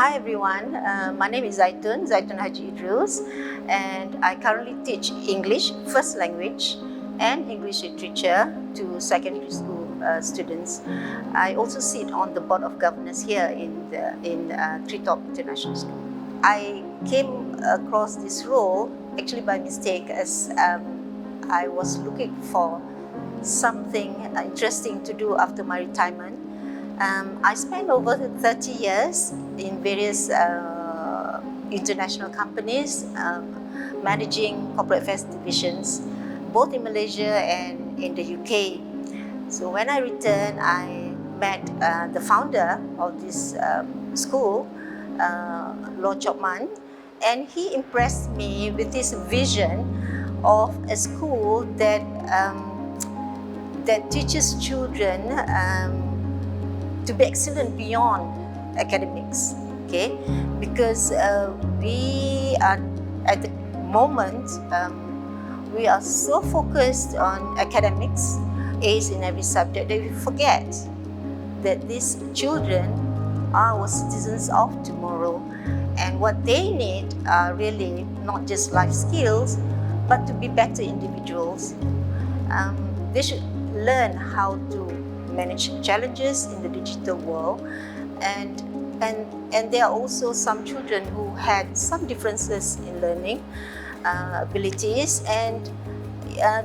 Hi everyone, my name is Zaiton Haji Idrus, and I currently teach English first language and English literature to secondary school students. I also sit on the board of governors here in Treetop International School. I came across this role actually by mistake as I was looking for something interesting to do after my retirement. I spent over 30 years in various international companies, managing corporate affairs divisions, both in Malaysia and in the UK. So when I returned, I met the founder of this school, Lord Chok Man, and he impressed me with his vision of a school that teaches children to be excellent beyond academics, okay? Because we are, at the moment, we are so focused on academics, A's in every subject, that we forget that these children are our citizens of tomorrow, and what they need are really not just life skills, but to be better individuals. They should learn how to manage challenges in the digital world, and there are also some children who had some differences in learning abilities, and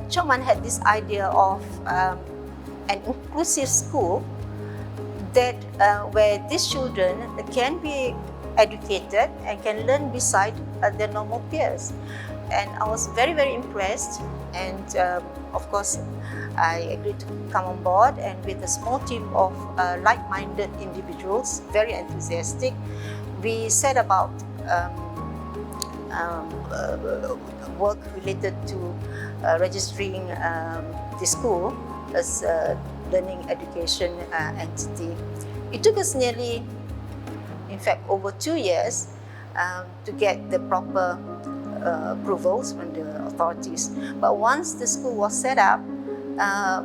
Chok Man had this idea of an inclusive school that where these children can be educated and can learn beside their normal peers. And I was very, very impressed, and of course I agreed to come on board, and with a small team of like-minded individuals, very enthusiastic, we set about work related to registering the school as a learning education entity. It took us nearly, in fact, over 2 years to get the proper approvals from the authorities. But once the school was set up, I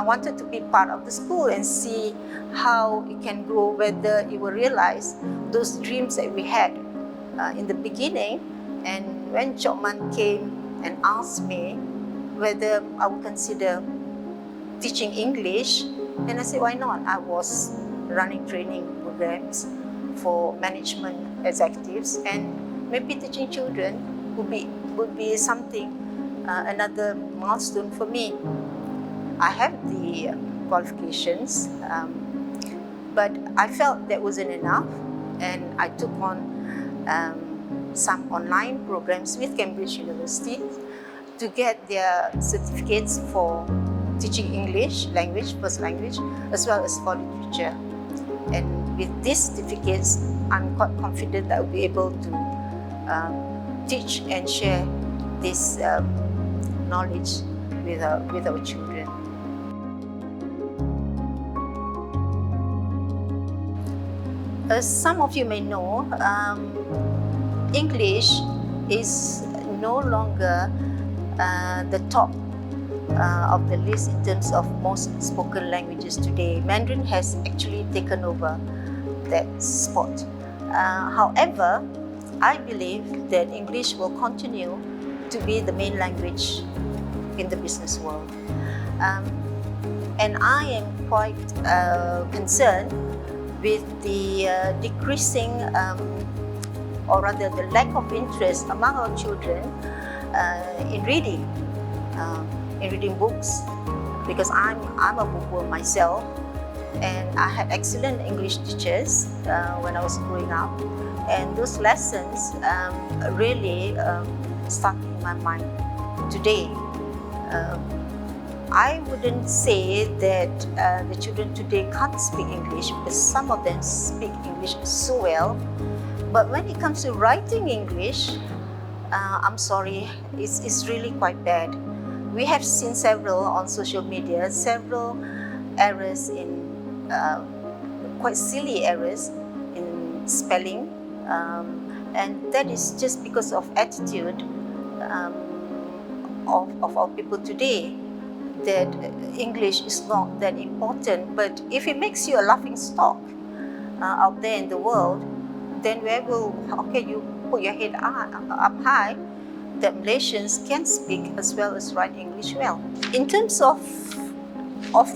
wanted to be part of the school and see how it can grow, whether it will realize those dreams that we had in the beginning. And when Chok Man came and asked me whether I would consider teaching English, and I said, why not? I was running training programs for management executives, and maybe teaching children would be something, another milestone for me. I have the qualifications, but I felt that wasn't enough, and I took on some online programs with Cambridge University to get their certificates for teaching English language, first language, as well as for literature. And with these certificates, I'm quite confident that I'll be able to teach and share this knowledge with our children. As some of you may know, English is no longer the top of the list in terms of most spoken languages today. Mandarin has actually taken over that spot. However, I believe that English will continue to be the main language in the business world. And I am quite concerned with the decreasing, or rather the lack of interest among our children in reading books, because I'm a bookworm myself, and I had excellent English teachers when I was growing up, and those lessons really stuck in my mind today. I wouldn't say that the children today can't speak English, because some of them speak English so well, but when it comes to writing English, I'm sorry, it's really quite bad. We have seen several on social media, several errors in, quite silly errors in spelling, and that is just because of attitude of our people today, that English is not that important. But if it makes you a laughing stock, out there in the world, then where will, okay, you put your head up high, that Malaysians can speak as well as write English well. In terms of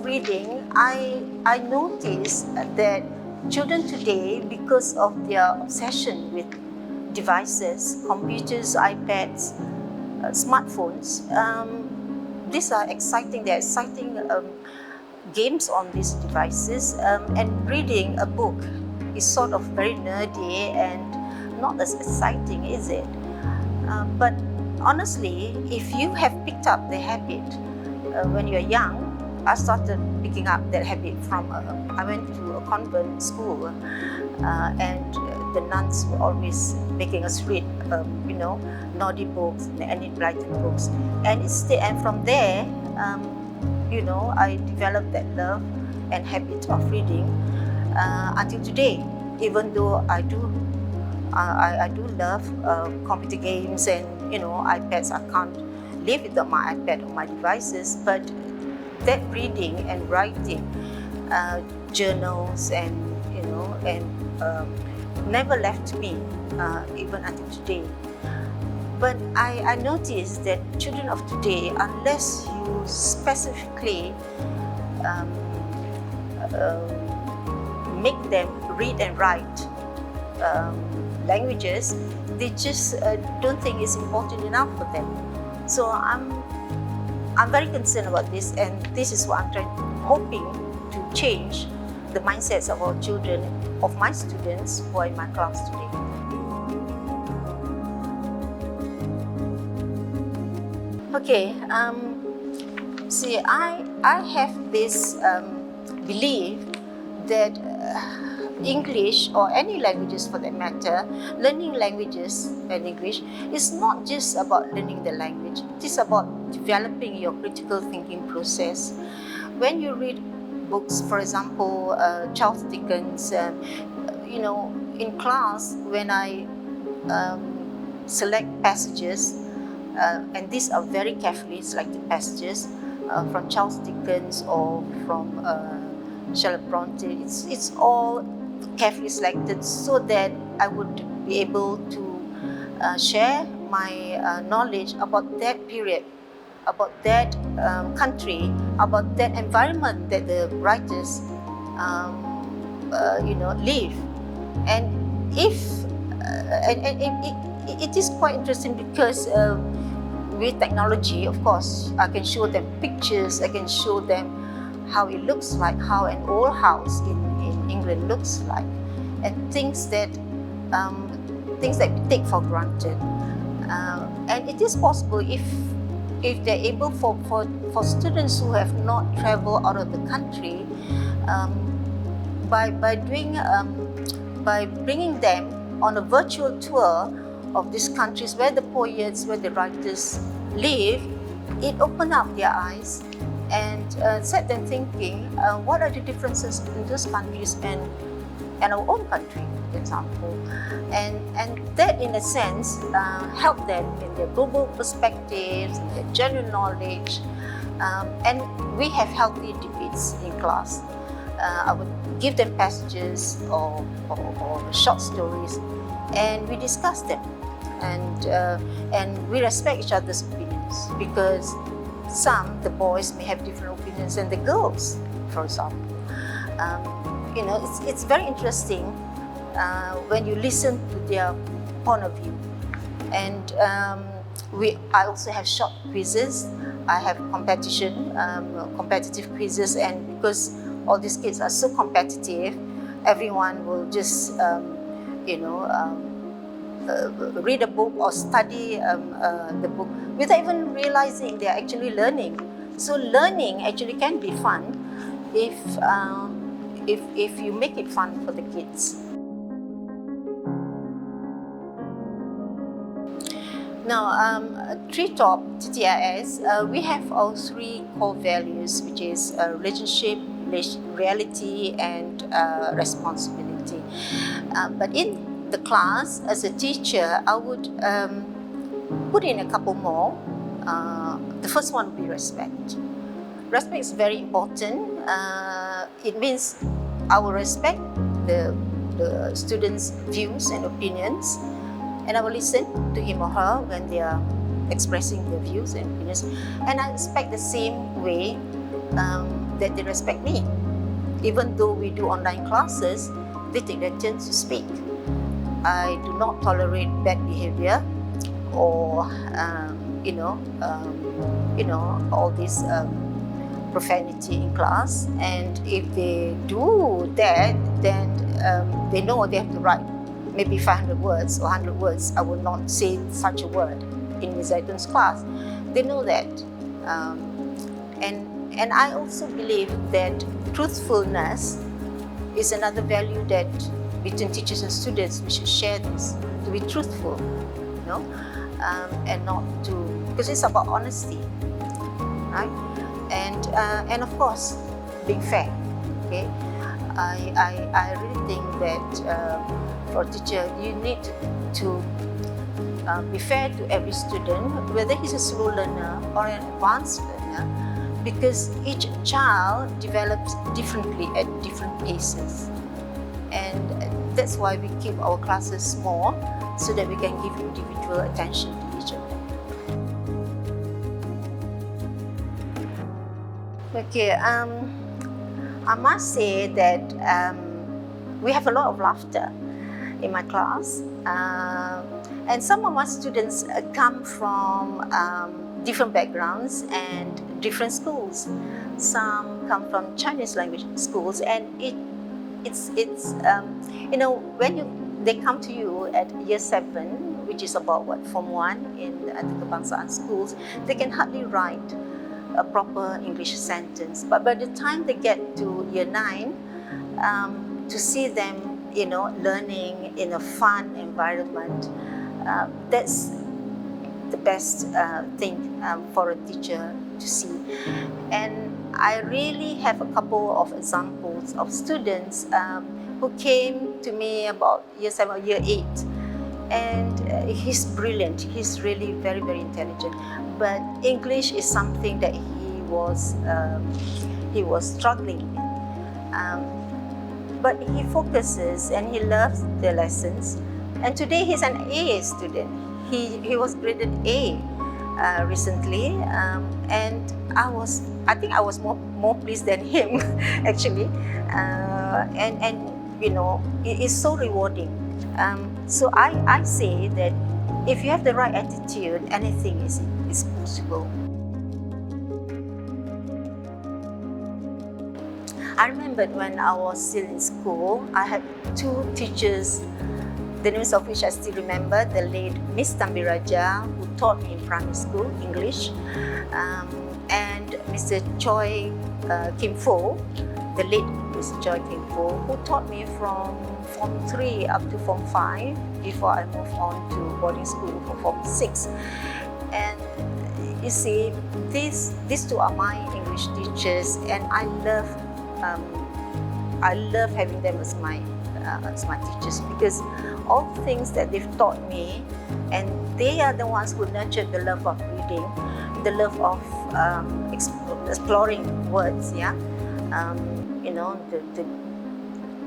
reading, I noticed that children today, because of their obsession with devices, computers, iPads, smartphones, these are exciting. They're exciting games on these devices, and reading a book is sort of very nerdy and not as exciting, is it? But honestly, if you have picked up the habit when you're young, I started picking up that habit from, I went to a convent school, and the nuns were always making us read, naughty books and enlightened books. And from there, I developed that love and habit of reading until today, even though I do love computer games and iPads. I can't live without my iPad or my devices, but that reading and writing journals and never left me even until today. But I noticed that children of today, unless you specifically make them read and write languages, they just don't think it's important enough for them. So I'm very concerned about this, and this is what I'm hoping to change the mindsets of our children, of my students who are in my class today. Okay, see, I have this belief that English, or any languages for that matter, learning languages and English is not just about learning the language. It is about developing your critical thinking process. When you read books, for example, Charles Dickens, in class, when I select passages, and these are very carefully selected passages from Charles Dickens or from Charlotte Bronte, it's all carefully selected so that I would be able to share my knowledge about that period, about that country, about that environment that the writers live. And it is quite interesting because with technology, of course, I can show them pictures, I can show them how it looks like, how an old house in England looks like, and things that we take for granted. And it is possible if they're able for students who have not traveled out of the country, by bringing them on a virtual tour of these countries where the poets, where the writers live, it opened up their eyes and set them thinking, what are the differences in those countries and our own country, for example. And that, in a sense, helped them in their global perspectives, in their general knowledge. And we have healthy debates in class. I would give them passages or short stories, and we discuss them. And we respect each other's opinions, because the boys may have different opinions than the girls, for example. It's very interesting when you listen to their point of view. And I also have short quizzes. I have competitive quizzes, and because all these kids are so competitive, everyone will just read a book or study the book without even realizing they're actually learning. So learning actually can be fun if you make it fun for the kids. Now, Treetop TTIS, we have our 3 core values, which is relationship, reality, and responsibility. But in the class, as a teacher, I would put in a couple more. The first one would be respect. Respect is very important. It means I will respect the the students' views and opinions, and I will listen to him or her when they are expressing their views and opinions, and I expect the same way that they respect me. Even though we do online classes, they take their turn to speak. I do not tolerate bad behavior or all this profanity in class. And if they do that, then they know they have to write maybe 500 words or 100 words. I will not say such a word in Ms Zaiton's class. They know that. And I also believe that truthfulness is another value that between teachers and students we should share this, to be truthful, and not to, because it's about honesty, right? And of course, being fair. Okay, I really think that for a teacher you need to be fair to every student, whether he's a slow learner or an advanced learner, because each child develops differently at different paces. And that's why we keep our classes small, so that we can give individual attention to each of them. Okay, I must say that we have a lot of laughter in my class. And some of my students come from different backgrounds and different schools. Some come from Chinese language schools, and it's when they come to you at year 7, which is about Form 1 in the Kebangsaan schools, they can hardly write a proper English sentence. But by the time they get to year 9, to see them learning in a fun environment, that's the best thing for a teacher to see. And I really have a couple of examples of students who came to me about year 7 or year 8, and he's brilliant. He's really very, very intelligent, but English is something that he was struggling with. But he focuses and he loves the lessons, and today he's an A student. He was graded A recently, and I think I was more pleased than him actually, and it is so rewarding. So I say that if you have the right attitude, anything is possible. I remembered when I was still in school, I had 2 teachers, the names of which I still remember: the late Ms Tambiraja, who taught me in primary school English, and Mr Choi Kim Fo, the late Mr Choi Kim Fo, who taught me from Form 3 up to Form 5 before I moved on to boarding school for Form 6. And you see, these 2 are my English teachers, and I love having them as my teachers, because all the things that they've taught me, and they are the ones who nurtured the love of reading, the love of exploring words,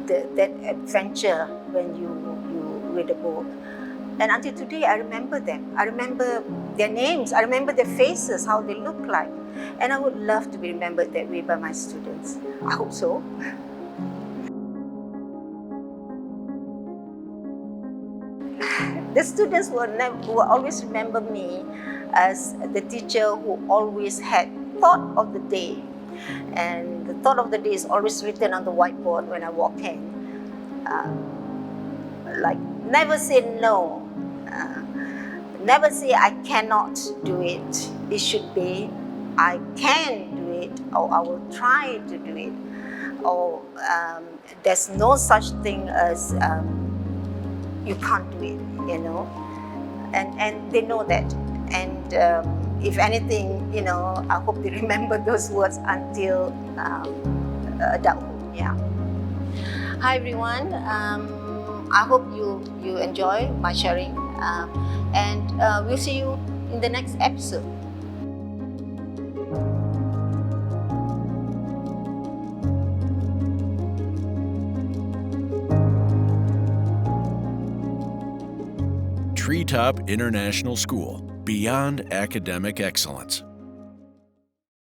that adventure when you read a book. And until today, I remember them. I remember their names. I remember their faces, how they look like. And I would love to be remembered that way by my students. I hope so. The students will always remember me as the teacher who always had thought of the day. And the thought of the day is always written on the whiteboard when I walk in. Like, never say no. Never say I cannot do it. It should be I can do it, or I will try to do it. Or there's no such thing as you can't do it, and they know that. And if anything, I hope they remember those words until adulthood. Yeah. Hi everyone. I hope you enjoy my sharing, and we'll see you in the next episode. Treetop International School, beyond academic excellence.